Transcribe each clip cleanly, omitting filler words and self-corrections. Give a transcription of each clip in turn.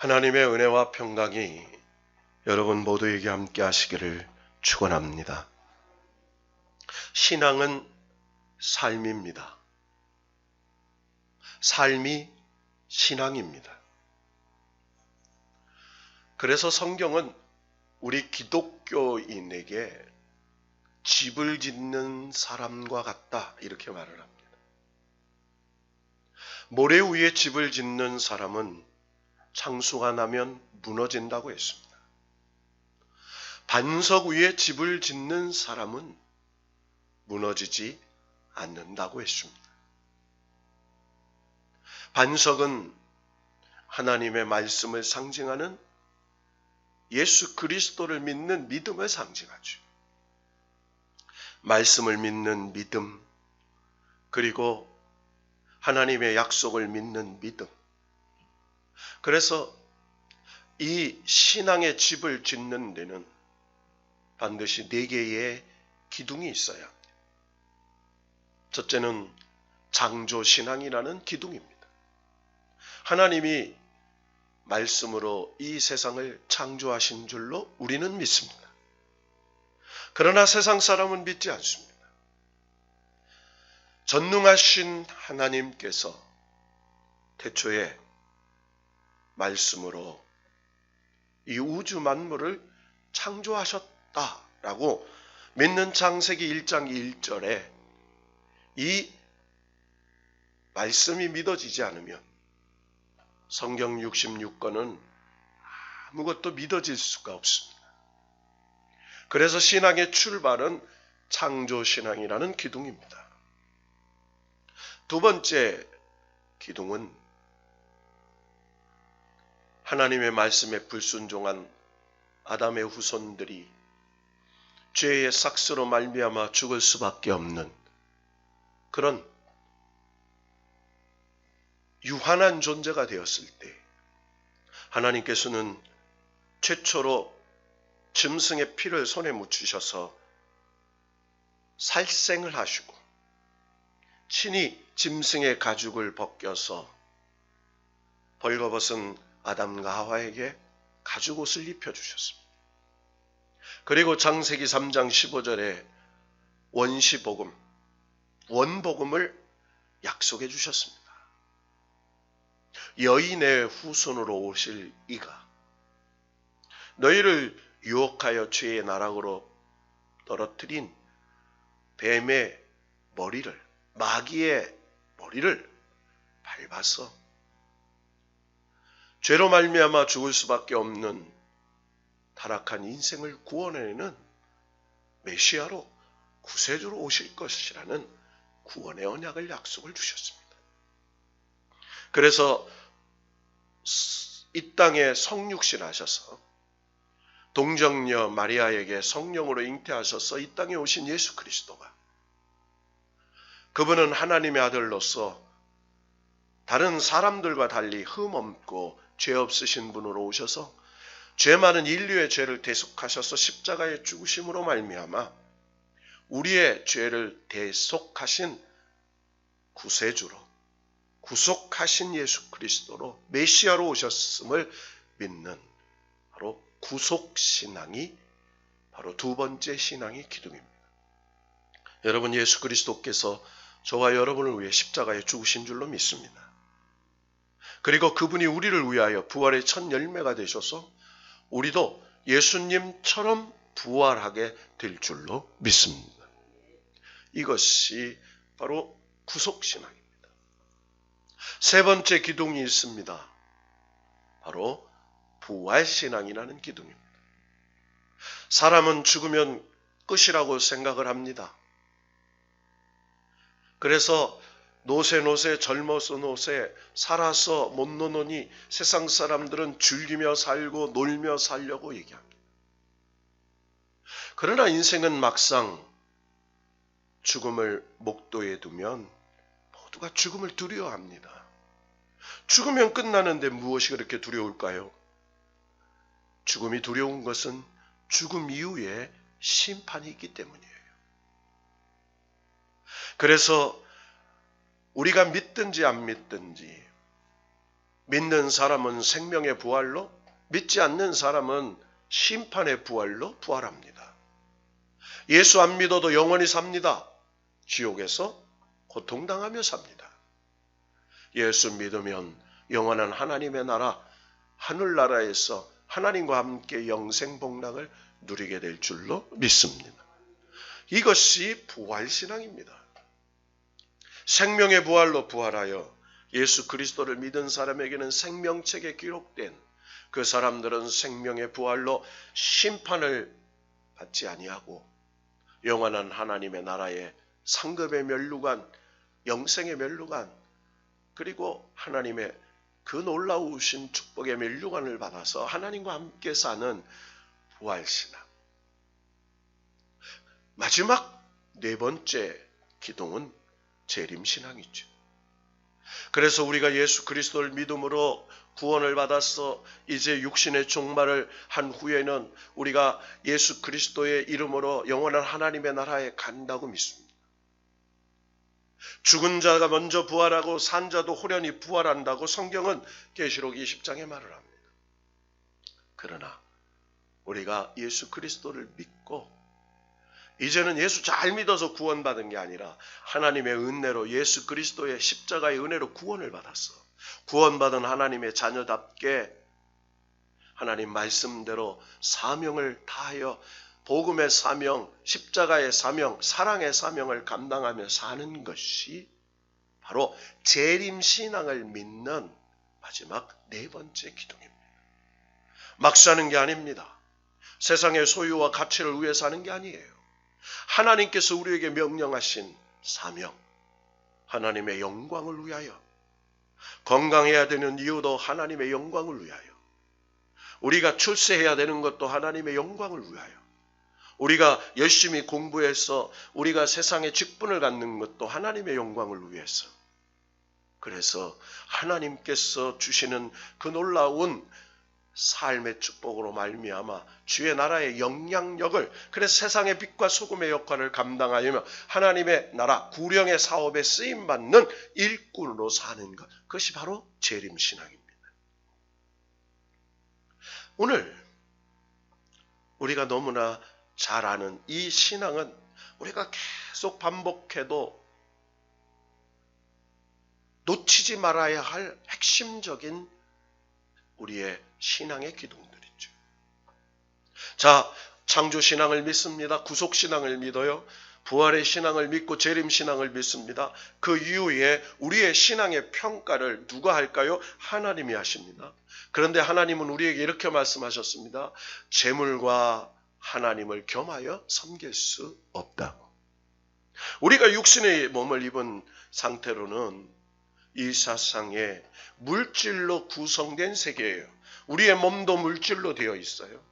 하나님의 은혜와 평강이 여러분 모두에게 함께 하시기를 축원합니다. 신앙은 삶입니다. 삶이 신앙입니다. 그래서 성경은 우리 기독교인에게 집을 짓는 사람과 같다 이렇게 말을 합니다. 모래 위에 집을 짓는 사람은 창수가 나면 무너진다고 했습니다. 반석 위에 집을 짓는 사람은 무너지지 않는다고 했습니다. 반석은 하나님의 말씀을 상징하는 예수 그리스도를 믿는 믿음을 상징하죠. 말씀을 믿는 믿음, 그리고 하나님의 약속을 믿는 믿음. 그래서 이 신앙의 집을 짓는 데는 반드시 4개의 기둥이 있어야 합니다. 첫째는 창조신앙이라는 기둥입니다. 하나님이 말씀으로 이 세상을 창조하신 줄로 우리는 믿습니다. 그러나 세상 사람은 믿지 않습니다. 전능하신 하나님께서 태초에 말씀으로 이 우주 만물을 창조하셨다라고 믿는 창세기 1장 1절에 이 말씀이 믿어지지 않으면 성경 66권은 아무것도 믿어질 수가 없습니다. 그래서 신앙의 출발은 창조신앙이라는 기둥입니다. 두 번째 기둥은 하나님의 말씀에 불순종한 아담의 후손들이 죄의 삭스로 말미암아 죽을 수밖에 없는 그런 유한한 존재가 되었을 때 하나님께서는 최초로 짐승의 피를 손에 묻히셔서 살생을 하시고 친히 짐승의 가죽을 벗겨서 벌거벗은 아담과 하와에게 가죽옷을 입혀주셨습니다. 그리고 창세기 3장 15절에 원시복음, 원복음을 약속해 주셨습니다. 여인의 후손으로 오실 이가 너희를 유혹하여 죄의 나락으로 떨어뜨린 뱀의 머리를, 마귀의 머리를 밟아서 죄로 말미암아 죽을 수밖에 없는 타락한 인생을 구원해내는 메시아로 구세주로 오실 것이라는 구원의 언약을 약속을 주셨습니다. 그래서 이 땅에 성육신 하셔서 동정녀 마리아에게 성령으로 잉태하셔서 이 땅에 오신 예수 그리스도가 그분은 하나님의 아들로서 다른 사람들과 달리 흠없고 죄 없으신 분으로 오셔서 죄 많은 인류의 죄를 대속하셔서 십자가에 죽으심으로 말미암아 우리의 죄를 대속하신 구세주로 구속하신 예수 그리스도로 메시아로 오셨음을 믿는 바로 구속신앙이 바로 두 번째 신앙의 기둥입니다. 여러분, 예수 그리스도께서 저와 여러분을 위해 십자가에 죽으신 줄로 믿습니다. 그리고 그분이 우리를 위하여 부활의 첫 열매가 되셔서 우리도 예수님처럼 부활하게 될 줄로 믿습니다. 이것이 바로 구속신앙입니다. 세 번째 기둥이 있습니다. 바로 부활신앙이라는 기둥입니다. 사람은 죽으면 끝이라고 생각을 합니다. 그래서 노세 젊어서 노세 살아서 못 노노니 세상 사람들은 즐기며 살고 놀며 살려고 얘기합니다. 그러나 인생은 막상 죽음을 목도에 두면 모두가 죽음을 두려워합니다. 죽으면 끝나는데 무엇이 그렇게 두려울까요? 죽음이 두려운 것은 죽음 이후에 심판이 있기 때문이에요. 그래서 우리가 믿든지 안 믿든지 믿는 사람은 생명의 부활로, 믿지 않는 사람은 심판의 부활로 부활합니다. 예수 안 믿어도 영원히 삽니다. 지옥에서 고통당하며 삽니다. 예수 믿으면 영원한 하나님의 나라, 하늘나라에서 하나님과 함께 영생복락을 누리게 될 줄로 믿습니다. 이것이 부활신앙입니다. 생명의 부활로 부활하여 예수 그리스도를 믿은 사람에게는 생명책에 기록된 그 사람들은 생명의 부활로 심판을 받지 아니하고 영원한 하나님의 나라에 상급의 면류관, 영생의 면류관, 그리고 하나님의 그 놀라우신 축복의 면류관을 받아서 하나님과 함께 사는 부활신앙. 마지막 네 번째 기둥은 재림신앙이죠. 그래서 우리가 예수 그리스도를 믿음으로 구원을 받아서 이제 육신의 종말을 한 후에는 우리가 예수 그리스도의 이름으로 영원한 하나님의 나라에 간다고 믿습니다. 죽은 자가 먼저 부활하고 산 자도 호련히 부활한다고 성경은 계시록 20장에 말을 합니다. 그러나 우리가 예수 그리스도를 믿고 이제는 예수 잘 믿어서 구원받은 게 아니라 하나님의 은혜로 예수 그리스도의 십자가의 은혜로 구원을 받았어. 구원받은 하나님의 자녀답게 하나님 말씀대로 사명을 다하여 복음의 사명, 십자가의 사명, 사랑의 사명을 감당하며 사는 것이 바로 재림신앙을 믿는 마지막 네 번째 기둥입니다. 막 사는 게 아닙니다. 세상의 소유와 가치를 위해 사는 게 아니에요. 하나님께서 우리에게 명령하신 사명, 하나님의 영광을 위하여, 건강해야 되는 이유도 하나님의 영광을 위하여, 우리가 출세해야 되는 것도 하나님의 영광을 위하여, 우리가 열심히 공부해서 우리가 세상의 직분을 갖는 것도 하나님의 영광을 위해서. 그래서 하나님께서 주시는 그 놀라운 삶의 축복으로 말미암아 주의 나라의 영향력을, 그래서 세상의 빛과 소금의 역할을 감당하며 하나님의 나라 구령의 사업에 쓰임받는 일꾼으로 사는 것, 그것이 바로 재림신앙입니다. 오늘 우리가 너무나 잘 아는 이 신앙은 우리가 계속 반복해도 놓치지 말아야 할 핵심적인 우리의 신앙의 기둥들이죠. 자, 창조신앙을 믿습니다. 구속신앙을 믿어요. 부활의 신앙을 믿고 재림신앙을 믿습니다. 그 이후에 우리의 신앙의 평가를 누가 할까요? 하나님이 하십니다. 그런데 하나님은 우리에게 이렇게 말씀하셨습니다. 재물과 하나님을 겸하여 섬길 수 없다고. 우리가 육신의 몸을 입은 상태로는 이 세상에 물질로 구성된 세계예요. 우리의 몸도 물질로 되어 있어요.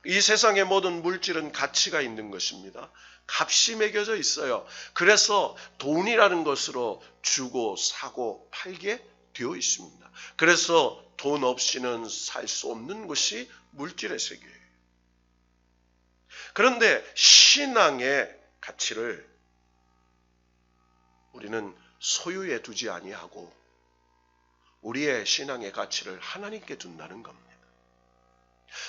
이 세상의 모든 물질은 가치가 있는 것입니다. 값이 매겨져 있어요. 그래서 돈이라는 것으로 주고 사고 팔게 되어 있습니다. 그래서 돈 없이는 살 수 없는 것이 물질의 세계예요. 그런데 신앙의 가치를 우리는 소유에 두지 아니하고 우리의 신앙의 가치를 하나님께 둔다는 겁니다.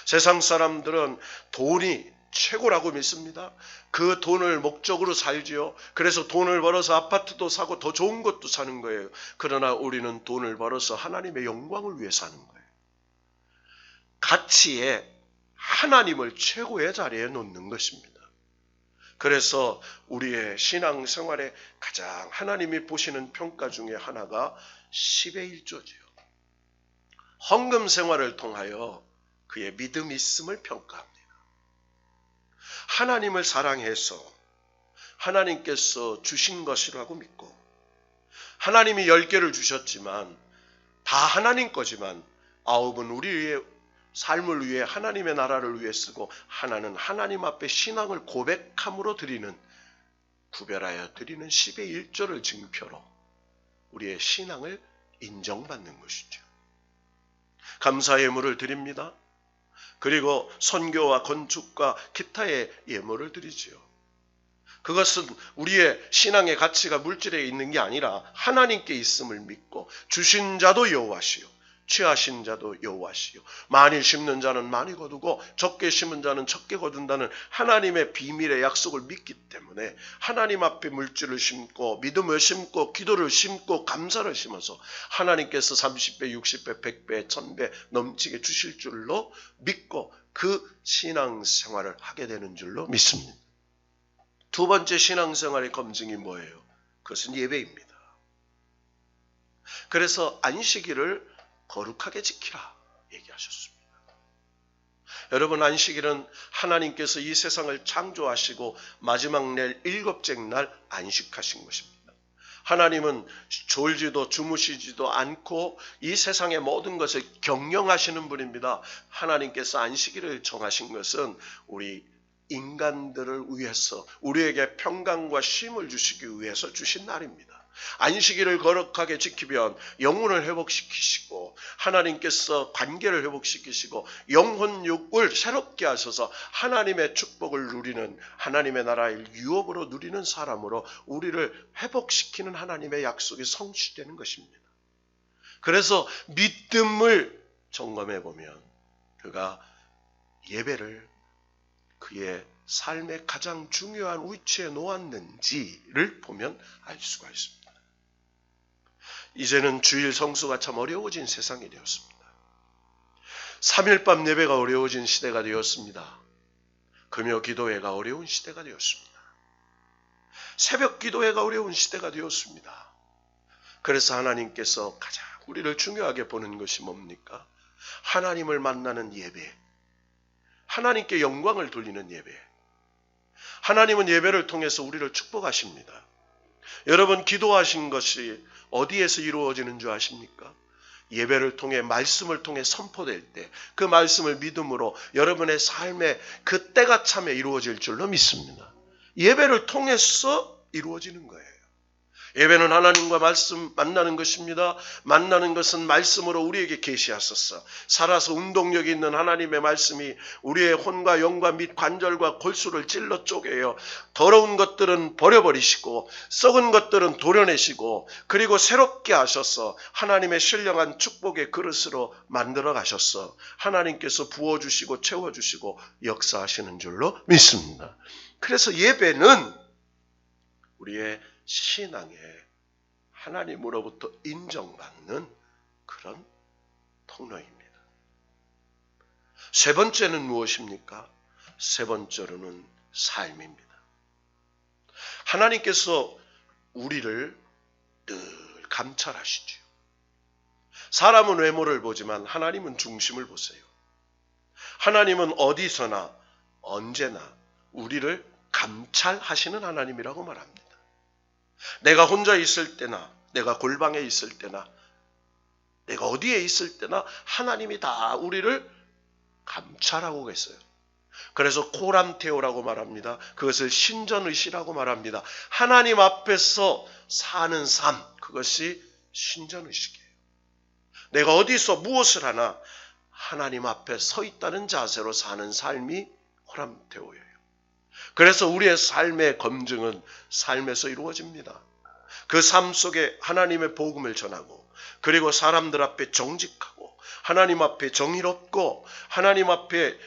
세상 사람들은 돈이 최고라고 믿습니다. 그 돈을 목적으로 살지요. 그래서 돈을 벌어서 아파트도 사고 더 좋은 것도 사는 거예요. 그러나 우리는 돈을 벌어서 하나님의 영광을 위해 사는 거예요. 가치에 하나님을 최고의 자리에 놓는 것입니다. 그래서 우리의 신앙생활에 가장 하나님이 보시는 평가 중에 하나가 10의 1조지요. 헌금 생활을 통하여 그의 믿음이 있음을 평가합니다. 하나님을 사랑해서 하나님께서 주신 것이라고 믿고, 하나님이 10개를 주셨지만 다 하나님 거지만 9은 우리의 삶을 위해 하나님의 나라를 위해 쓰고 하나는 하나님 앞에 신앙을 고백함으로 드리는, 구별하여 드리는 10의 1조를 증표로 우리의 신앙을 인정받는 것이죠. 감사 예물을 드립니다. 그리고 선교와 건축과 기타의 예물을 드리지요. 그것은 우리의 신앙의 가치가 물질에 있는 게 아니라 하나님께 있음을 믿고 주신 자도 여호와시요 취하신 자도 여호와시요 많이 심는 자는 많이 거두고 적게 심은 자는 적게 거둔다는 하나님의 비밀의 약속을 믿기 때문에 하나님 앞에 물질을 심고 믿음을 심고 기도를 심고 감사를 심어서 하나님께서 30배, 60배, 100배, 1000배 넘치게 주실 줄로 믿고 그 신앙생활을 하게 되는 줄로 믿습니다. 두 번째 신앙생활의 검증이 뭐예요? 그것은 예배입니다. 그래서 안식일을 거룩하게 지키라 얘기하셨습니다. 여러분, 안식일은 하나님께서 이 세상을 창조하시고 마지막 날 일곱째 날 안식하신 것입니다. 하나님은 졸지도 주무시지도 않고 이 세상의 모든 것을 경영하시는 분입니다. 하나님께서 안식일을 정하신 것은 우리 인간들을 위해서 우리에게 평강과 쉼을 주시기 위해서 주신 날입니다. 안식일을 거룩하게 지키면 영혼을 회복시키시고 하나님께서 관계를 회복시키시고 영혼육을 새롭게 하셔서 하나님의 축복을 누리는 하나님의 나라의 유업으로 누리는 사람으로 우리를 회복시키는 하나님의 약속이 성취되는 것입니다. 그래서 믿음을 점검해 보면 그가 예배를 그의 삶의 가장 중요한 위치에 놓았는지를 보면 알 수가 있습니다. 이제는 주일 성수가 참 어려워진 세상이 되었습니다. 3일밤 예배가 어려워진 시대가 되었습니다. 금요 기도회가 어려운 시대가 되었습니다. 새벽 기도회가 어려운 시대가 되었습니다. 그래서 하나님께서 가장 우리를 중요하게 보는 것이 뭡니까? 하나님을 만나는 예배, 하나님께 영광을 돌리는 예배. 하나님은 예배를 통해서 우리를 축복하십니다. 여러분, 기도하신 것이 어디에서 이루어지는 줄 아십니까? 예배를 통해 말씀을 통해 선포될 때 그 말씀을 믿음으로 여러분의 삶에 그 때가 참에 이루어질 줄로 믿습니다. 예배를 통해서 이루어지는 거예요. 예배는 하나님과 말씀 만나는 것입니다. 만나는 것은 말씀으로 우리에게 계시하소서. 살아서 운동력이 있는 하나님의 말씀이 우리의 혼과 영과 및 관절과 골수를 찔러 쪼개요. 더러운 것들은 버려버리시고 썩은 것들은 도려내시고 그리고 새롭게 하셔서 하나님의 신령한 축복의 그릇으로 만들어 가셨어. 하나님께서 부어주시고 채워주시고 역사하시는 줄로 믿습니다. 그래서 예배는 우리의 신앙에 하나님으로부터 인정받는 그런 통로입니다. 세 번째는 무엇입니까? 세 번째로는 삶입니다. 하나님께서 우리를 늘 감찰하시죠. 사람은 외모를 보지만 하나님은 중심을 보세요. 하나님은 어디서나 언제나 우리를 감찰하시는 하나님이라고 말합니다. 내가 혼자 있을 때나 내가 골방에 있을 때나 내가 어디에 있을 때나 하나님이 다 우리를 감찰하고 계세요. 그래서 코람테오라고 말합니다. 그것을 신전의식이라고 말합니다. 하나님 앞에서 사는 삶, 그것이 신전의식이에요. 내가 어디서 무엇을 하나 하나님 앞에 서 있다는 자세로 사는 삶이 코람테오예요. 그래서 우리의 삶의 검증은 삶에서 이루어집니다. 그 삶 속에 하나님의 복음을 전하고 그리고 사람들 앞에 정직하고 하나님 앞에 정의롭고 하나님 앞에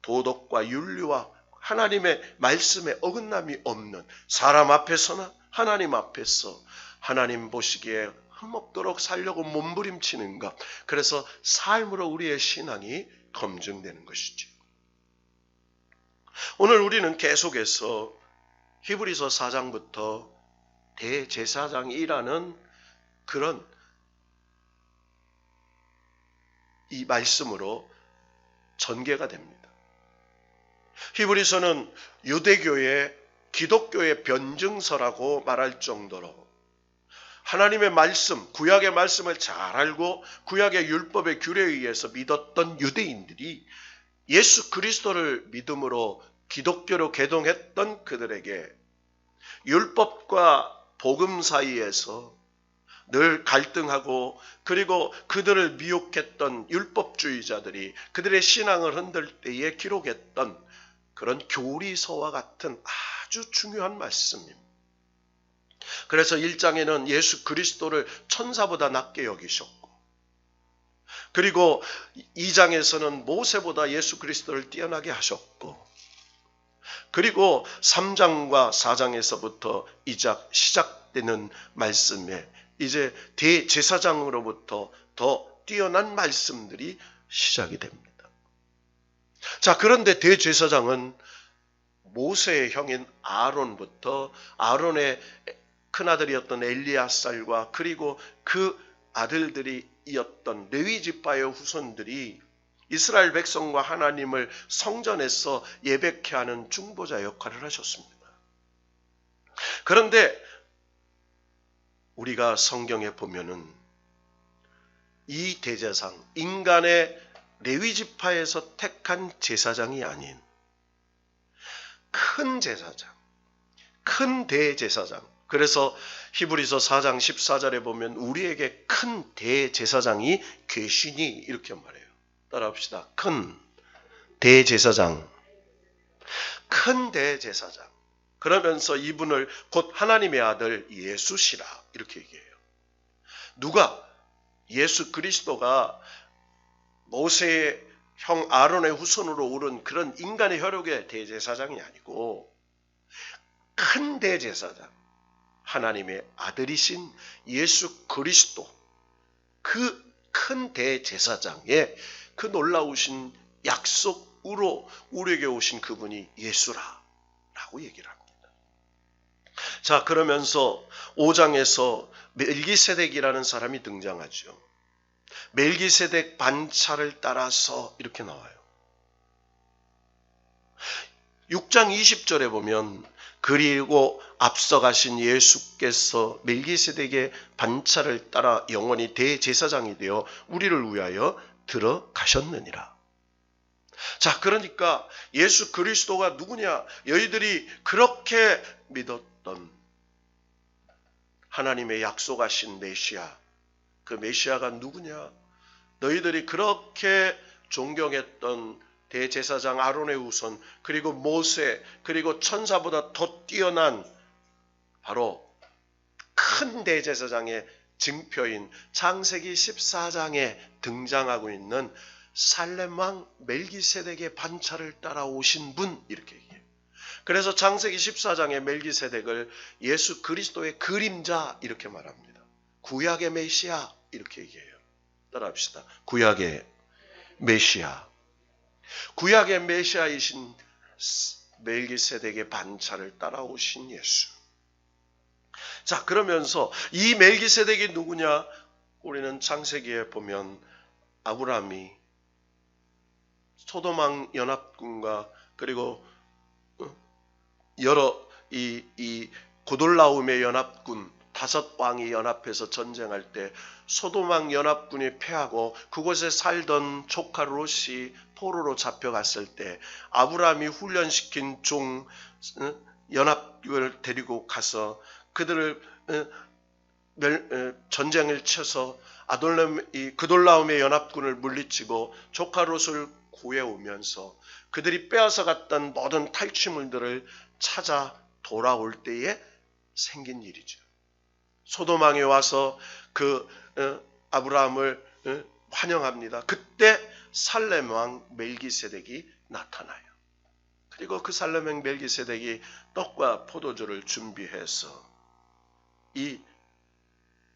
도덕과 윤리와 하나님의 말씀에 어긋남이 없는 사람 앞에서나 하나님 앞에서 하나님 보시기에 흠없도록 살려고 몸부림치는 것. 그래서 삶으로 우리의 신앙이 검증되는 것이죠. 오늘 우리는 계속해서 히브리서 4장부터 대제사장이라는 그런 이 말씀으로 전개가 됩니다. 히브리서는 유대교의 기독교의 변증서라고 말할 정도로 하나님의 말씀, 구약의 말씀을 잘 알고 구약의 율법의 규례에 의해서 믿었던 유대인들이 예수 그리스도를 믿음으로 기독교로 개동했던 그들에게 율법과 복음 사이에서 늘 갈등하고 그리고 그들을 미혹했던 율법주의자들이 그들의 신앙을 흔들 때에 기록했던 그런 교리서와 같은 아주 중요한 말씀입니다. 그래서 1장에는 예수 그리스도를 천사보다 낮게 여기셨고 그리고 2장에서는 모세보다 예수 그리스도를 뛰어나게 하셨고, 그리고 3장과 4장에서부터 이제 시작되는 말씀에 이제 대제사장으로부터 더 뛰어난 말씀들이 시작이 됩니다. 자, 그런데 대제사장은 모세의 형인 아론부터 아론의 큰아들이었던 엘리야살과 그리고 그 아들들이었던 레위 지파의 후손들이 이스라엘 백성과 하나님을 성전에서 예배케 하는 중보자 역할을 하셨습니다. 그런데 우리가 성경에 보면은 이 대제사장, 인간의 레위 지파에서 택한 제사장이 아닌 큰 제사장, 큰 대제사장. 그래서 히브리서 4장 14절에 보면 우리에게 큰 대제사장이 계시니 이렇게 말해요. 따라합시다. 큰 대제사장. 큰 대제사장. 그러면서 이분을 곧 하나님의 아들 예수시라 이렇게 얘기해요. 누가? 예수 그리스도가 모세의 형 아론의 후손으로 오른 그런 인간의 혈육의 대제사장이 아니고 큰 대제사장, 하나님의 아들이신 예수 그리스도, 그 큰 대제사장의 그 놀라우신 약속으로 우리에게 오신 그분이 예수라라고 얘기를 합니다. 자, 그러면서 5장에서 멜기세덱이라는 사람이 등장하죠. 멜기세덱 반차를 따라서 이렇게 나와요. 6장 20절에 보면 그리고 앞서가신 예수께서 멜기세덱의 반차를 따라 영원히 대제사장이 되어 우리를 위하여 들어가셨느니라. 자, 그러니까 예수 그리스도가 누구냐? 너희들이 그렇게 믿었던 하나님의 약속하신 메시아, 그 메시아가 누구냐? 너희들이 그렇게 존경했던 대제사장 아론의 후손, 그리고 모세, 그리고 천사보다 더 뛰어난 바로 큰 대제사장의 증표인 창세기 14장에 등장하고 있는 살렘왕 멜기세덱의 반차를 따라오신 분 이렇게 얘기해요. 그래서 창세기 14장의 멜기세덱을 예수 그리스도의 그림자 이렇게 말합니다. 구약의 메시아 이렇게 얘기해요. 따라합시다. 구약의 메시아. 구약의 메시아이신 멜기세덱의 반차를 따라오신 예수. 자, 그러면서 이 멜기세덱이 누구냐? 우리는 창세기에 보면 아브라함이 소돔왕 연합군과 그리고 여러 이 고돌라움의 연합군 5왕이 연합해서 전쟁할 때 소돔왕 연합군이 패하고 그곳에 살던 조카 롯이 포로로 잡혀갔을 때 아브라함이 훈련시킨 종 연합군을 데리고 가서 그들을 전쟁을 쳐서 그돌라움의 연합군을 물리치고 조카 롯을 구해오면서 그들이 빼앗아 갔던 모든 탈취물들을 찾아 돌아올 때에 생긴 일이죠. 소돔왕이 와서 그 아브라함을 환영합니다. 그때 살렘왕 멜기세덱이 나타나요. 그리고 그 살렘왕 멜기세덱이 떡과 포도주를 준비해서 이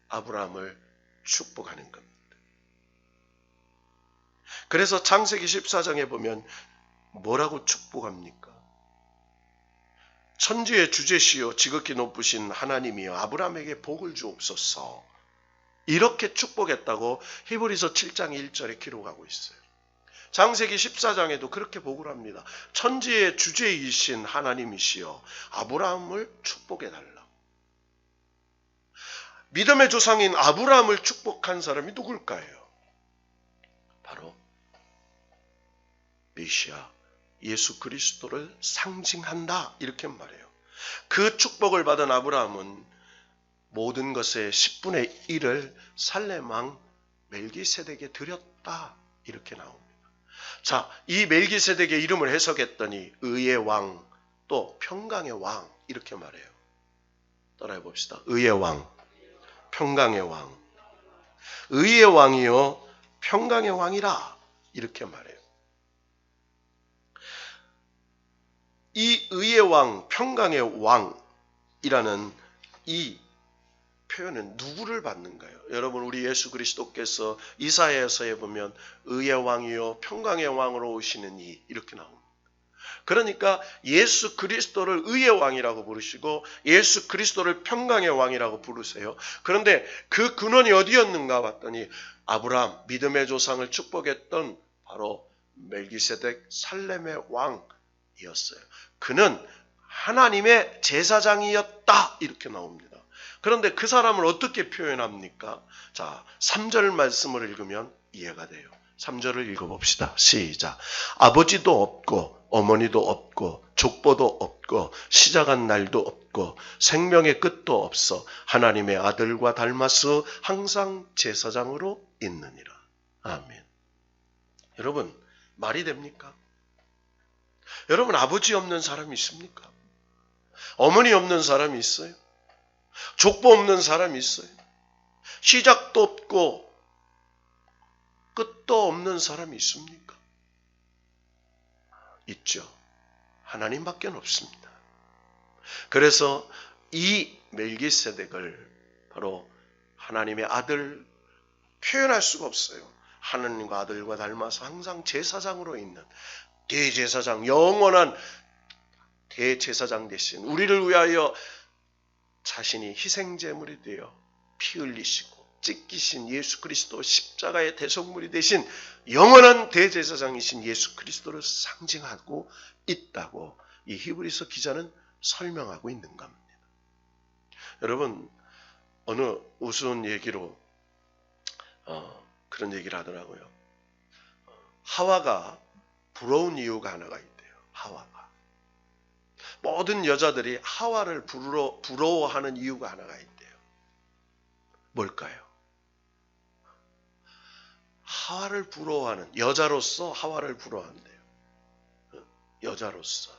아브라함을 축복하는 겁니다. 그래서 창세기 14장에 보면 뭐라고 축복합니까? 천지의 주제시요 지극히 높으신 하나님이여 아브라함에게 복을 주옵소서. 이렇게 축복했다고 히브리서 7장 1절에 기록하고 있어요. 창세기 14장에도 그렇게 복을 합니다. 천지의 주제이신 하나님이시여 아브라함을 축복해달라. 믿음의 조상인 아브라함을 축복한 사람이 누굴까요? 바로 메시아 예수 그리스도를 상징한다 이렇게 말해요. 그 축복을 받은 아브라함은 모든 것의 10분의 1을 살렘왕 멜기세덱에 드렸다 이렇게 나옵니다. 자, 이 멜기세덱의 이름을 해석했더니 의의 왕, 또 평강의 왕 이렇게 말해요. 따라해 봅시다. 의의 왕, 평강의 왕. 의의 왕이요 평강의 왕이라 이렇게 말해요. 이 의의 왕, 평강의 왕이라는 이 표현은 누구를 받는가요? 여러분, 우리 예수 그리스도께서 이사야서에 보면 의의 왕이요 평강의 왕으로 오시는 이 이렇게 나옵니다. 그러니까 예수 그리스도를 의의 왕이라고 부르시고 예수 그리스도를 평강의 왕이라고 부르세요. 그런데 그 근원이 어디였는가 봤더니 아브라함 믿음의 조상을 축복했던 바로 멜기세덱 살렘의 왕이었어요. 그는 하나님의 제사장이었다 이렇게 나옵니다. 그런데 그 사람을 어떻게 표현합니까? 자, 3절 말씀을 읽으면 이해가 돼요. 3절을 읽어봅시다. 시작. 아버지도 없고 어머니도 없고 족보도 없고 시작한 날도 없고 생명의 끝도 없어 하나님의 아들과 닮아서 항상 제사장으로 있느니라. 아멘. 여러분, 말이 됩니까? 여러분, 아버지 없는 사람이 있습니까? 어머니 없는 사람이 있어요? 족보 없는 사람이 있어요? 시작도 없고 끝도 없는 사람이 있습니까? 있죠. 하나님밖에 없습니다. 그래서 이 멜기세덱을 바로 하나님의 아들 표현할 수가 없어요. 하나님과 아들과 닮아서 항상 제사장으로 있는 대제사장, 영원한 대제사장 대신 우리를 위하여 자신이 희생제물이 되어 피 흘리시고 찢기신 예수 그리스도 십자가의 대속물이 되신 영원한 대제사장이신 예수 그리스도를 상징하고 있다고 이 히브리서 기자는 설명하고 있는 겁니다. 여러분, 어느 우스운 얘기로 그런 얘기를 하더라고요. 하와가 부러운 이유가 하나가 있대요. 하와가. 모든 여자들이 하와를 부러워하는 이유가 하나가 있대요. 뭘까요? 하와를 부러워하는, 여자로서 하와를 부러워한대요. 여자로서.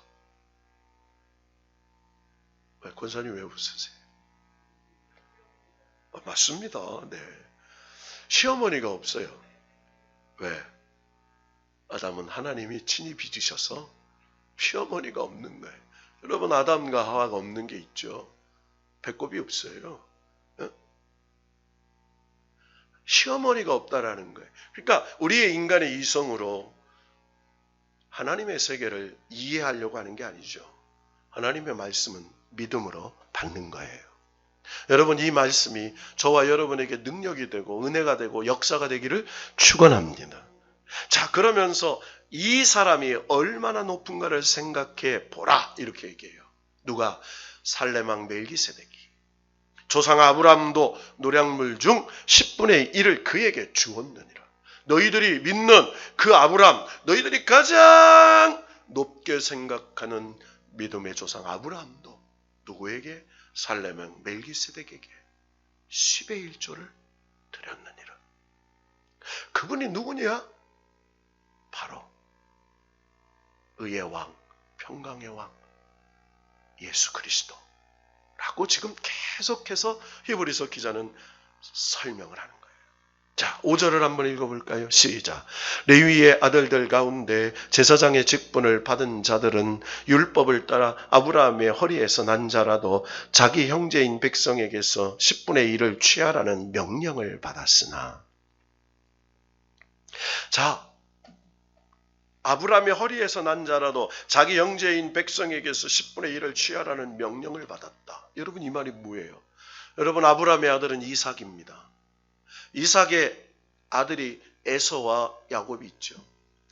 왜, 권사님 왜 웃으세요? 맞습니다. 네. 시어머니가 없어요. 왜? 아담은 하나님이 친히 빚으셔서 시어머니가 없는 거예요. 여러분, 아담과 하와가 없는 게 있죠. 배꼽이 없어요. 시어머니가 없다라는 거예요. 그러니까 우리의 인간의 이성으로 하나님의 세계를 이해하려고 하는 게 아니죠. 하나님의 말씀은 믿음으로 받는 거예요. 여러분, 이 말씀이 저와 여러분에게 능력이 되고 은혜가 되고 역사가 되기를 축원합니다. 자, 그러면서 이 사람이 얼마나 높은가를 생각해 보라 이렇게 얘기해요. 누가? 살렘왕 멜기세덱이. 조상 아브라함도 노량물 중 10분의 1을 그에게 주었느니라. 너희들이 믿는 그 아브라함, 너희들이 가장 높게 생각하는 믿음의 조상 아브라함도 누구에게? 살렘왕 멜기세덱에게 10의 1조를 드렸느니라. 그분이 누구냐? 바로 의의 왕, 평강의 왕, 예수 그리스도라고 지금 계속해서 히브리서 기자는 설명을 하는 거예요. 자, 5절을 한번 읽어볼까요? 시작. 레위의 아들들 가운데 제사장의 직분을 받은 자들은 율법을 따라 아브라함의 허리에서 난 자라도 자기 형제인 백성에게서 10분의 1을 취하라는 명령을 받았으나. 자, 아브라함의 허리에서 난 자라도 자기 형제인 백성에게서 10분의 1을 취하라는 명령을 받았다. 여러분, 이 말이 뭐예요? 여러분, 아브라함의 아들은 이삭입니다. 이삭의 아들이 에서와 야곱이 있죠.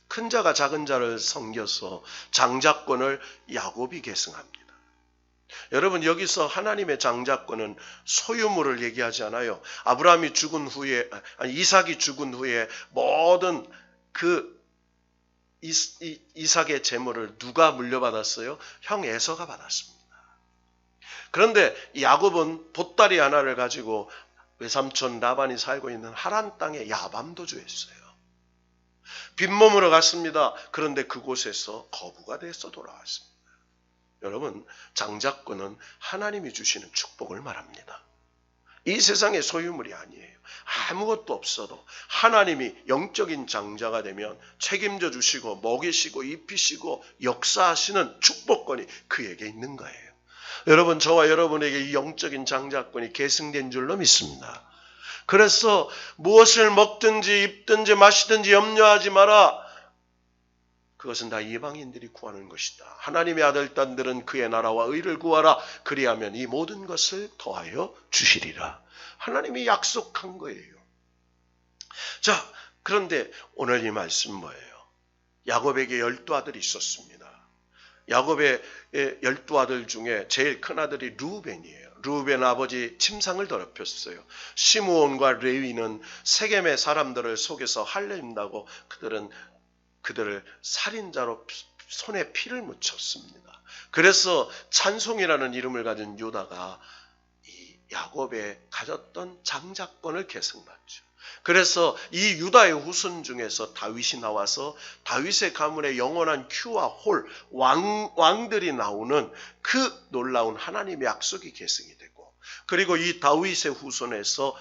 큰 자가 작은 자를 섬겨서 장자권을 야곱이 계승합니다. 여러분, 여기서 하나님의 장자권은 소유물을 얘기하지 않아요. 아브라함이 죽은 후에, 이삭이 죽은 후에 모든 그 이삭의 재물을 누가 물려받았어요? 형 에서가 받았습니다. 그런데 야곱은 보따리 하나를 가지고 외삼촌 라반이 살고 있는 하란 땅에 야밤도주했어요. 빈몸으로 갔습니다. 그런데 그곳에서 거부가 돼서 돌아왔습니다. 여러분, 장자권은 하나님이 주시는 축복을 말합니다. 이 세상의 소유물이 아니에요. 아무것도 없어도 하나님이 영적인 장자가 되면 책임져 주시고 먹이시고 입히시고 역사하시는 축복권이 그에게 있는 거예요. 여러분, 저와 여러분에게 이 영적인 장자권이 계승된 줄로 믿습니다. 그래서 무엇을 먹든지 입든지 마시든지 염려하지 마라. 그것은 다 이방인들이 구하는 것이다. 하나님의 아들 딴들은 그의 나라와 의를 구하라. 그리하면 이 모든 것을 더하여 주시리라. 하나님이 약속한 거예요. 자, 그런데 오늘 이 말씀 뭐예요? 야곱에게 12아들이 있었습니다. 야곱의 12아들 중에 제일 큰 아들이 르우벤이에요. 르우벤 아버지 침상을 더럽혔어요. 시므온과 레위는 세겜의 사람들을 속여서 할례인다고 그들을 살인자로 손에 피를 묻혔습니다. 그래서 찬송이라는 이름을 가진 유다가 이 야곱에 가졌던 장자권을 계승받죠. 그래서 이 유다의 후손 중에서 다윗이 나와서 다윗의 가문의 영원한 큐와 홀, 왕들이 나오는 그 놀라운 하나님의 약속이 계승이 되고, 그리고 이 다윗의 후손에서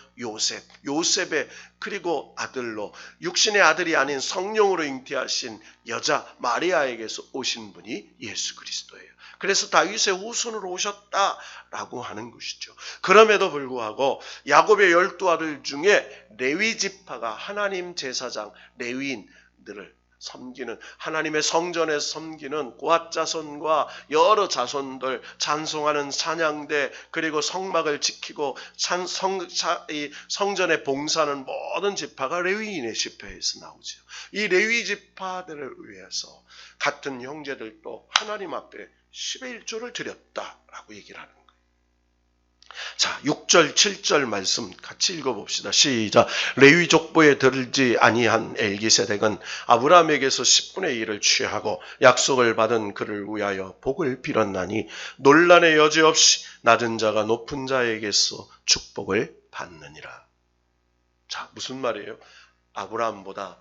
요셉의 그리고 아들로 육신의 아들이 아닌 성령으로 잉태하신 여자 마리아에게서 오신 분이 예수 그리스도예요. 그래서 다윗의 후손으로 오셨다라고 하는 것이죠. 그럼에도 불구하고 야곱의 12아들 중에 레위 지파가 하나님 제사장 레위인들을 섬기는, 하나님의 성전에서 섬기는 고앗 자손과 여러 자손들, 찬송하는 찬양대, 그리고 성막을 지키고 성전에 봉사하는 모든 지파가 레위인의 지파에서 나오죠. 이 레위 지파들을 위해서 같은 형제들도 하나님 앞에 10의 1조를 드렸다라고 얘기를 하는 거예요. 자, 6절 7절 말씀 같이 읽어봅시다. 시작. 레위 족보에 들지 아니한 엘기세덱은 아브라함에게서 10분의 1을 취하고 약속을 받은 그를 위하여 복을 빌었나니 논란의 여지 없이 낮은 자가 높은 자에게서 축복을 받느니라. 자, 무슨 말이에요? 아브라함보다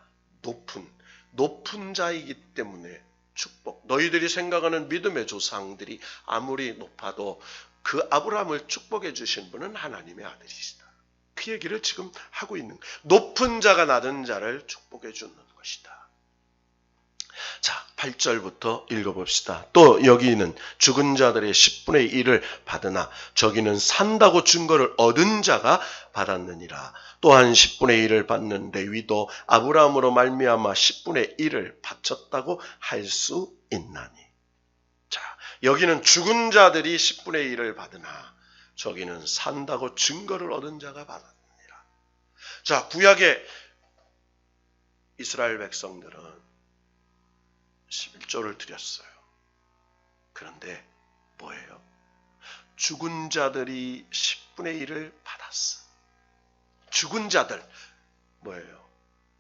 높은 자이기 때문에 축복. 너희들이 생각하는 믿음의 조상들이 아무리 높아도 그 아브라함을 축복해 주신 분은 하나님의 아들이시다. 그 얘기를 지금 하고 있는 거예요. 높은 자가 낮은 자를 축복해 주는 것이다. 자, 8절부터 읽어봅시다. 또 여기는 죽은 자들의 10분의 1을 받으나 저기는 산다고 증거를 얻은 자가 받았느니라. 또한 10분의 1을 받는 레위도 아브라함으로 말미암아 10분의 1을 바쳤다고 할 수 있나니. 자, 여기는 죽은 자들이 10분의 1을 받으나 저기는 산다고 증거를 얻은 자가 받았느니라. 자, 구약의 이스라엘 백성들은 11조를 드렸어요. 그런데 뭐예요? 죽은 자들이 10분의 1을 받았어. 죽은 자들 뭐예요?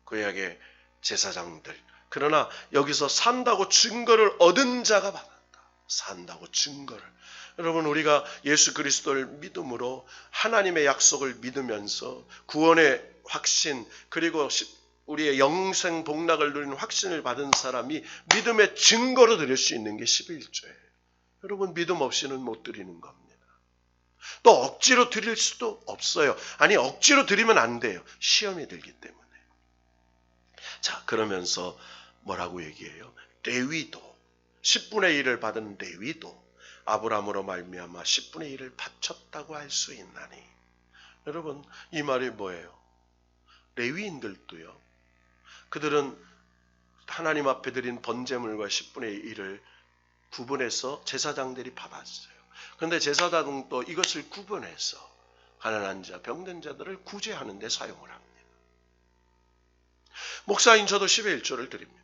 구약의 제사장들. 그러나 여기서 산다고 증거를 얻은 자가 받았다. 산다고 증거를. 여러분, 우리가 예수 그리스도를 믿음으로 하나님의 약속을 믿으면서 구원의 확신, 그리고 우리의 영생 복락을 누리는 확신을 받은 사람이 믿음의 증거로 드릴 수 있는 게 11조예요. 여러분, 믿음 없이는 못 드리는 겁니다. 또 억지로 드릴 수도 없어요. 아니, 억지로 드리면 안 돼요. 시험이 들기 때문에. 자, 그러면서 뭐라고 얘기해요? 레위도 10분의 1을 받은 레위도 아브라함으로 말미암아 10분의 1을 바쳤다고 할 수 있나니. 여러분, 이 말이 뭐예요? 레위인들도요. 그들은 하나님 앞에 드린 번제물과 10분의 1을 구분해서 제사장들이 받았어요. 그런데 제사장도 이것을 구분해서 가난한 자, 병든 자들을 구제하는 데 사용을 합니다. 목사인 저도 10의 1조를 드립니다.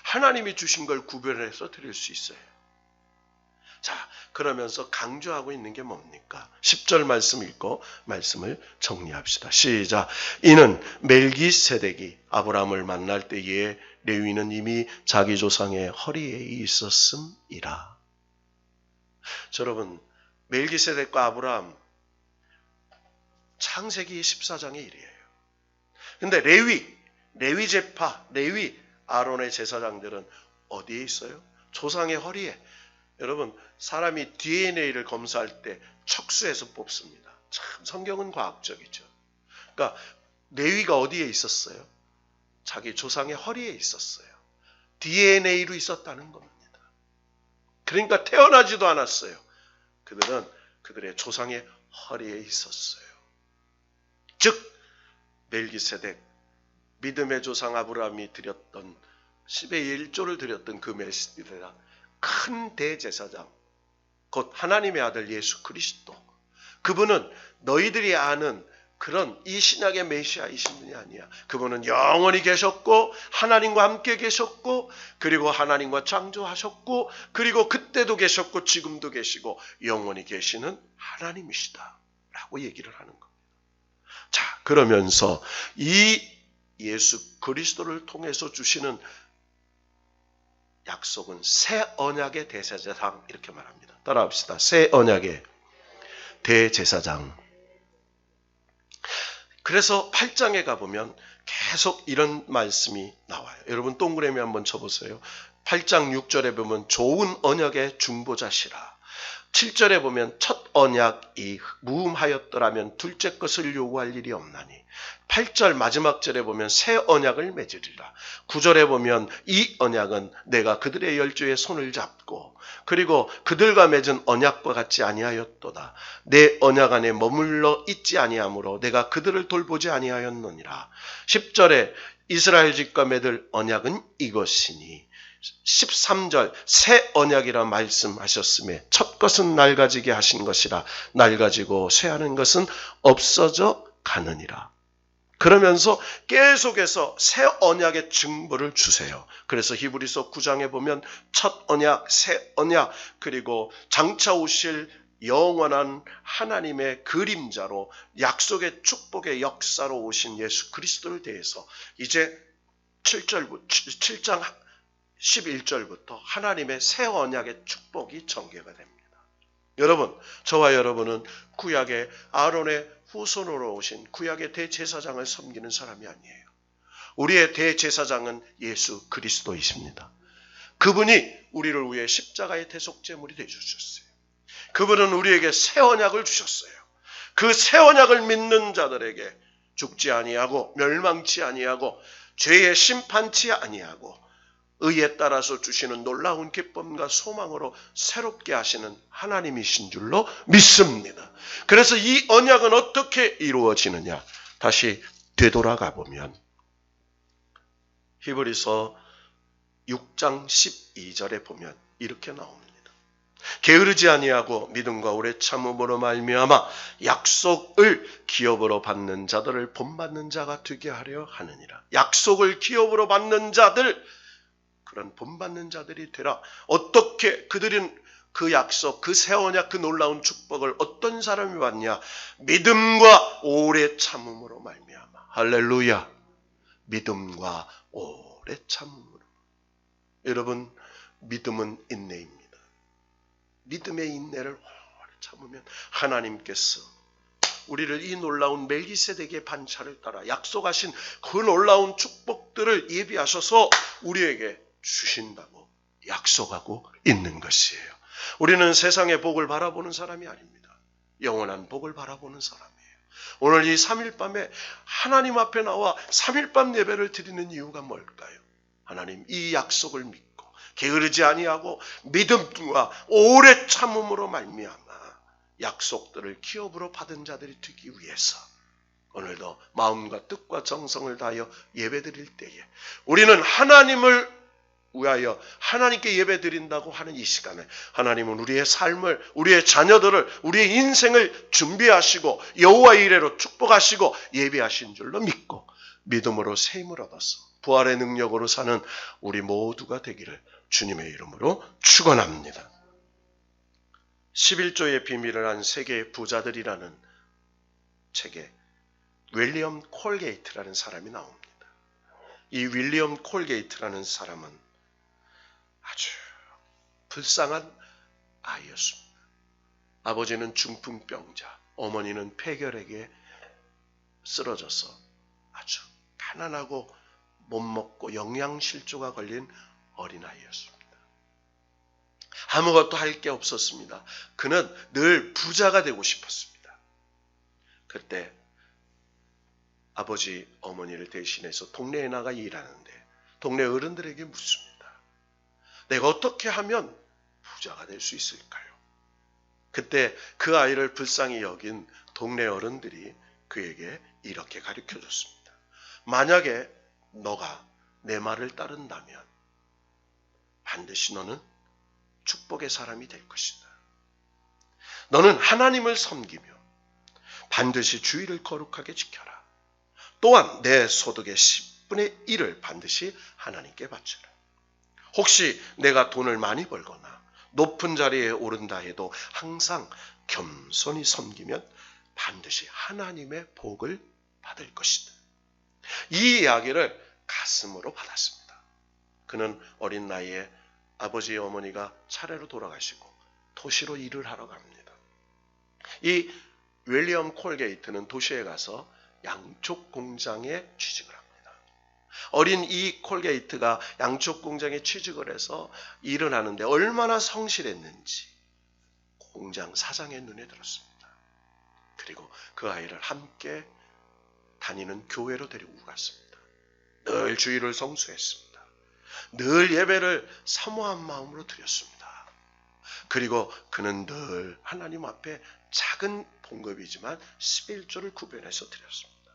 하나님이 주신 걸 구별해서 드릴 수 있어요. 자, 그러면서 강조하고 있는 게 뭡니까? 10절 말씀 읽고 말씀을 정리합시다. 시작. 이는 멜기세덱이 아브라함을 만날 때에 레위는 이미 자기 조상의 허리에 있었음이라. 여러분, 멜기세덱과 아브라함 창세기 14장의 일이에요. 근데 레위 제파, 레위 아론의 제사장들은 어디에 있어요? 조상의 허리에. 여러분, 사람이 DNA를 검사할 때 척수에서 뽑습니다. 참 성경은 과학적이죠. 그러니까 레위가 어디에 있었어요? 자기 조상의 허리에 있었어요. DNA로 있었다는 겁니다. 그러니까 태어나지도 않았어요. 그들은 그들의 조상의 허리에 있었어요. 즉 멜기세덱, 믿음의 조상 아브라함이 드렸던 10의 1조를 드렸던 그 멜기세덱, 큰 대제사장, 곧 하나님의 아들 예수 그리스도, 그분은 너희들이 아는 그런 이 신약의 메시아이신 분이 아니야. 그분은 영원히 계셨고 하나님과 함께 계셨고 그리고 하나님과 창조하셨고 그리고 그때도 계셨고 지금도 계시고 영원히 계시는 하나님이시다 라고 얘기를 하는 겁니다. 자, 그러면서 이 예수 그리스도를 통해서 주시는 약속은 새 언약의 대제사장, 이렇게 말합니다. 따라합시다. 새 언약의 대제사장. 그래서 8장에 가보면 계속 이런 말씀이 나와요. 여러분 동그라미 한번 쳐보세요. 8장 6절에 보면 좋은 언약의 중보자시라. 7절에 보면 첫 언약이 무음하였더라면 둘째 것을 요구할 일이 없나니. 8절 마지막 절에 보면 새 언약을 맺으리라. 9절에 보면 이 언약은 내가 그들의 열조의 손을 잡고 그리고 그들과 맺은 언약과 같지 아니하였도다. 내 언약 안에 머물러 있지 아니하므로 내가 그들을 돌보지 아니하였느니라. 10절에 이스라엘 집과 맺을 언약은 이것이니. 13절 새 언약이라 말씀하셨음에 첫 것은 낡아지게 하신 것이라 낡아지고 쇠하는 것은 없어져 가느니라. 그러면서 계속해서 새 언약의 증거를 주세요. 그래서 히브리서 9장에 보면 첫 언약, 새 언약, 그리고 장차 오실 영원한 하나님의 그림자로 약속의 축복의 역사로 오신 예수 그리스도를 대해서 이제 7장 11절부터 하나님의 새 언약의 축복이 전개가 됩니다. 여러분, 저와 여러분은 구약의 아론의 후손으로 오신 구약의 대제사장을 섬기는 사람이 아니에요. 우리의 대제사장은 예수 그리스도이십니다. 그분이 우리를 위해 십자가의 대속제물이 되어주셨어요. 그분은 우리에게 새 언약을 주셨어요. 그 새 언약을 믿는 자들에게 죽지 아니하고 멸망치 아니하고 죄의 심판치 아니하고 의에 따라서 주시는 놀라운 기쁨과 소망으로 새롭게 하시는 하나님이신 줄로 믿습니다. 그래서 이 언약은 어떻게 이루어지느냐? 다시 되돌아가 보면 히브리서 6장 12절에 보면 이렇게 나옵니다. 게으르지 아니하고 믿음과 오래 참음으로 말미암아 약속을 기업으로 받는 자들을 본받는 자가 되게 하려 하느니라. 약속을 기업으로 받는 자들, 그런 본받는 자들이 되라. 어떻게 그들은 그 약속, 그 새 언약, 그 놀라운 축복을 어떤 사람이 받냐? 믿음과 오래 참음으로 말미암아. 할렐루야. 믿음과 오래 참음으로. 여러분, 믿음은 인내입니다. 믿음의 인내를 오래 참으면 하나님께서 우리를 이 놀라운 멜기세덱의 반차를 따라 약속하신 그 놀라운 축복들을 예비하셔서 우리에게 주신다고 약속하고 있는 것이에요. 우리는 세상의 복을 바라보는 사람이 아닙니다. 영원한 복을 바라보는 사람이에요. 오늘 이 3일 밤에 하나님 앞에 나와 3일 밤 예배를 드리는 이유가 뭘까요? 하나님 이 약속을 믿고 게으르지 아니하고 믿음과 오래 참음으로 말미암아 약속들을 기업으로 받은 자들이 되기 위해서 오늘도 마음과 뜻과 정성을 다하여 예배드릴 때에 우리는 하나님을 위하여 하나님께 예배드린다고 하는 이 시간에 하나님은 우리의 삶을, 우리의 자녀들을, 우리의 인생을 준비하시고 여호와의 이레로 축복하시고 예비하신 줄로 믿고 믿음으로 새 힘을 얻어서 부활의 능력으로 사는 우리 모두가 되기를 주님의 이름으로 축원합니다. 11조의 비밀을 한 세계의 부자들이라는 책에 윌리엄 콜게이트라는 사람이 나옵니다. 이 윌리엄 콜게이트라는 사람은 아주 불쌍한 아이였습니다. 아버지는 중풍병자, 어머니는 폐결핵에 쓰러져서 아주 가난하고 못 먹고 영양실조가 걸린 어린아이였습니다. 아무것도 할 게 없었습니다. 그는 늘 부자가 되고 싶었습니다. 그때 아버지 어머니를 대신해서 동네에 나가 일하는데 동네 어른들에게 묻습니다. 내가 어떻게 하면 부자가 될 수 있을까요? 그때 그 아이를 불쌍히 여긴 동네 어른들이 그에게 이렇게 가르쳐 줬습니다. 만약에 너가 내 말을 따른다면 반드시 너는 축복의 사람이 될 것이다. 너는 하나님을 섬기며 반드시 주의를 거룩하게 지켜라. 또한 내 소득의 10분의 1을 반드시 하나님께 바쳐라. 혹시 내가 돈을 많이 벌거나 높은 자리에 오른다 해도 항상 겸손히 섬기면 반드시 하나님의 복을 받을 것이다. 이 이야기를 가슴으로 받았습니다. 그는 어린 나이에 아버지 어머니가 차례로 돌아가시고 도시로 일을 하러 갑니다. 이 윌리엄 콜게이트는 도시에 가서 양쪽 공장에 취직을 합니다. 어린 이 콜게이트가 양쪽 공장에 취직을 해서 일을 하는데 얼마나 성실했는지 공장 사장의 눈에 들었습니다. 그리고 그 아이를 함께 다니는 교회로 데리고 갔습니다. 늘 주일을 성수했습니다. 늘 예배를 사모한 마음으로 드렸습니다. 그리고 그는 늘 하나님 앞에 작은 봉급이지만 11조를 구별해서 드렸습니다.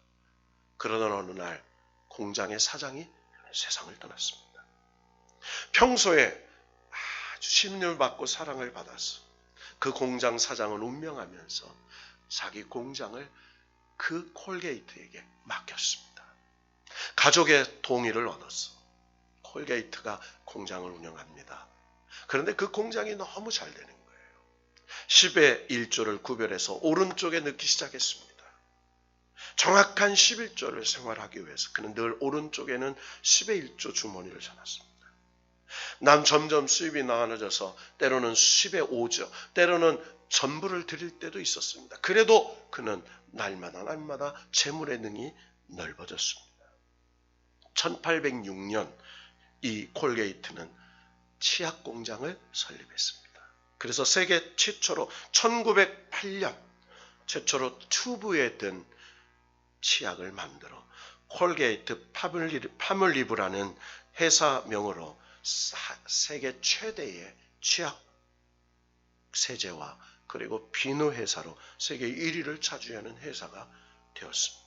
그러던 어느 날 공장의 사장이 세상을 떠났습니다. 평소에 아주 신임을 받고 사랑을 받아서 그 공장 사장은 운명하면서 자기 공장을 그 콜게이트에게 맡겼습니다. 가족의 동의를 얻어서 콜게이트가 공장을 운영합니다. 그런데 그 공장이 너무 잘 되는 거예요. 10의 1조를 구별해서 오른쪽에 넣기 시작했습니다. 정확한 11조를 생활하기 위해서 그는 늘 오른쪽에는 10의 1조 주머니를 사놨습니다. 난 점점 수입이 많아져서 때로는 10의 5조, 때로는 전부를 드릴 때도 있었습니다. 그래도 그는 날마다 재물의 능이 넓어졌습니다. 1806년 이 콜게이트는 치약 공장을 설립했습니다. 그래서 세계 최초로 1908년 최초로 튜브에 든 치약을 만들어 콜게이트 파멀리브라는 회사명으로 세계 최대의 치약 세제와 그리고 비누 회사로 세계 1위를 차지하는 회사가 되었습니다.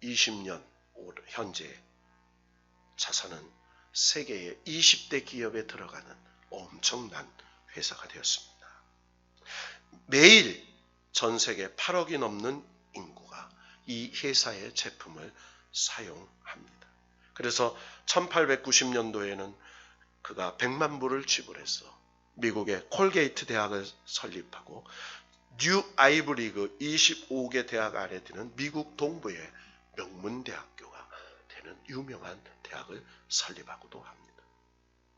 2020년 현재 자산은 세계의 20대 기업에 들어가는 엄청난 회사가 되었습니다. 매일 전 세계 8억이 넘는 인구가 이 회사의 제품을 사용합니다. 그래서 1890년도에는 그가 100만 불을 지불해서 미국의 콜게이트 대학을 설립하고 뉴 아이브리그 25개 대학 아래 드는 미국 동부의 명문대학교가 되는 유명한 대학을 설립하고도 합니다.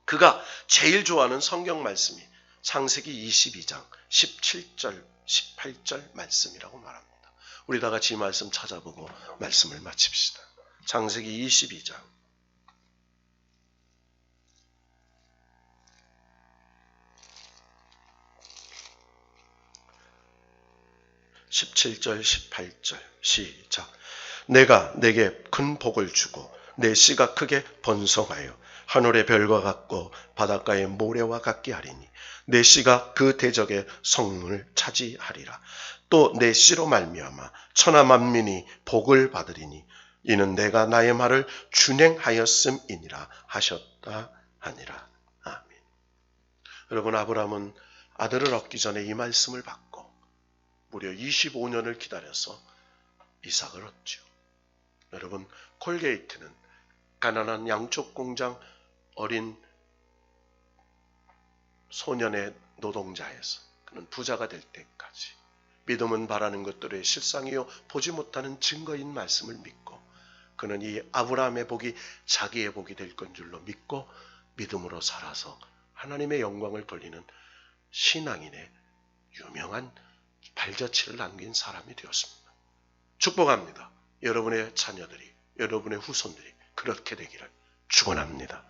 그가 제일 좋아하는 성경 말씀이 창세기 22장 17절 18절 말씀이라고 말합니다. 우리 다 같이 이 말씀 찾아보고 말씀을 마칩시다. 창세기 22장 17절 18절 시작. 내가 내게 큰 복을 주고 내 씨가 크게 번성하여 하늘의 별과 같고 바닷가의 모래와 같게 하리니 내 씨가 그 대적의 성문을 차지하리라. 또 내 씨로 말미암아 천하 만민이 복을 받으리니 이는 내가 나의 말을 준행하였음이니라 하셨다 하니라. 아멘. 여러분, 아브라함은 아들을 얻기 전에 이 말씀을 받고 무려 25년을 기다려서 이삭을 얻죠. 여러분, 콜게이트는 가난한 양쪽 공장 어린 소년의 노동자에서 그는 부자가 될 때까지 믿음은 바라는 것들의 실상이요 보지 못하는 증거인 말씀을 믿고 그는 이 아브라함의 복이 자기의 복이 될 건 줄로 믿고 믿음으로 살아서 하나님의 영광을 돌리는 신앙인의 유명한 발자취를 남긴 사람이 되었습니다. 축복합니다. 여러분의 자녀들이, 여러분의 후손들이 그렇게 되기를 축원합니다.